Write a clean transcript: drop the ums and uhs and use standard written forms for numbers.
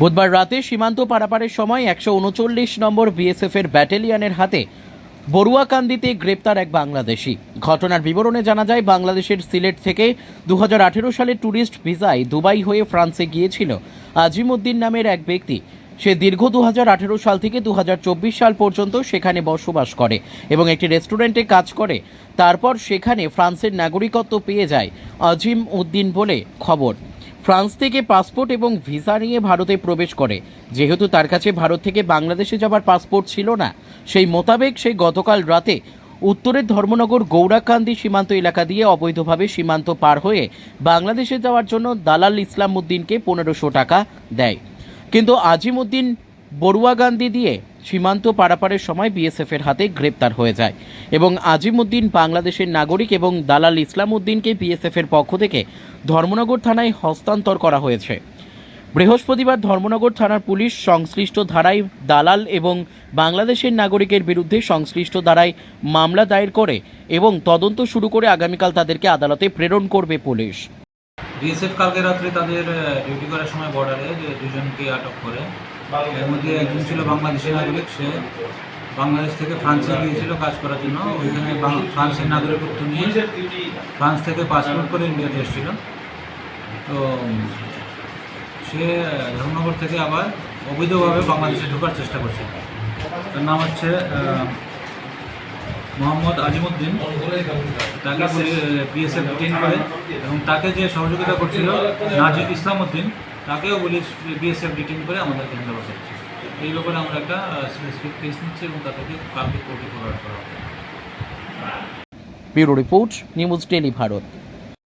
বুধবার রাতে সীমান্ত পারাপারের সময় 139 নম্বর বিএসএফের ব্যাটালিয়নের হাতে বড়ুয়াকান্দিতে গ্রেপ্তার এক বাংলাদেশি। ঘটনার বিবরণে জানা যায়, বাংলাদেশের সিলেট থেকে 2018 সালে ট্যুরিস্ট ভিসায় দুবাই হয়ে ফ্রান্সে গিয়েছিল আজিমউদ্দিন নামের এক ব্যক্তি। সে দীর্ঘ 2018 সাল থেকে 2024 সাল পর্যন্ত সেখানে বসবাস করে এবং একটি রেস্টুরেন্টে কাজ করে। তারপর সেখানে ফ্রান্সের নাগরিকত্ব পেয়ে যায় আজিমউদ্দিন বলে খবর। ফ্রান্স থেকে পাসপোর্ট এবং ভিসা নিয়ে ভারতে প্রবেশ করে। যেহেতু তার কাছে ভারত থেকে বাংলাদেশে যাবার পাসপোর্ট ছিল না, সেই মোতাবেক সে গতকাল রাতে উত্তরের ধর্মনগর গৌরাকান্দি সীমান্ত এলাকা দিয়ে অবৈধভাবে সীমান্ত পার হয়ে বাংলাদেশে যাওয়ার জন্য দালাল ইসলাম উদ্দিনকে 1500 টাকা দেয়। কিন্তু আজিমউদ্দিন বড়ুয়াকান্দি দিয়ে সীমান্ত পারাপারের সময় বিএসএফের হাতে গ্রেপ্তার হয়ে যায় এবং আজিমউদ্দিন বাংলাদেশের নাগরিক এবং দালাল ইসলাম উদ্দিনকে বিএসএফের পক্ষ থেকে ধর্মনগর থানায় হস্তান্তর করা হয়েছে। বৃহস্পতিবার ধর্মনগর থানার পুলিশ সংশ্লিষ্ট ধারায় দালাল এবং বাংলাদেশের নাগরিকের বিরুদ্ধে সংশ্লিষ্ট ধারায় মামলা দায়ের করে এবং তদন্ত শুরু করে আগামীকাল তাদেরকে আদালতে প্রেরণ করবে পুলিশ। বিএসএফ কালকে রাত্রে তাদের ডিউটি করার সময় বর্ডারে যে দুজনকে আটক করে, এর মধ্যে একজন ছিল বাংলাদেশের নাগরিক। সে বাংলাদেশ থেকে ফ্রান্সে গিয়েছিল কাজ করার জন্য। ওইখানে ফ্রান্সের নাগরিকত্ব নিয়ে ফ্রান্স থেকে পাসপোর্ট করে ইন্ডিয়াতে এসেছিল। তো সে ধর্মনগর থেকে আবার অবৈধভাবে বাংলাদেশে ঢোকার চেষ্টা করছে। তার নাম হচ্ছে মোহাম্মদ আজিমউদ্দিন। তাকে বিএসএফ ডিটেইন করে এবং তাকে যে সহযোগিতা করছিল নাজির ইসলাম উদ্দিন, তাকেও বিএসএফ ডিটেইন করে আমাদের কেন্দ্রে বসাচ্ছে। এই ব্যাপারে আমরা একটা স্পেসিফিক কেস নিচ্ছি এবং তাদেরকে কালকে কোর্টে ফরওয়ার্ড করা হবে। Bureau report, news daily Bharat.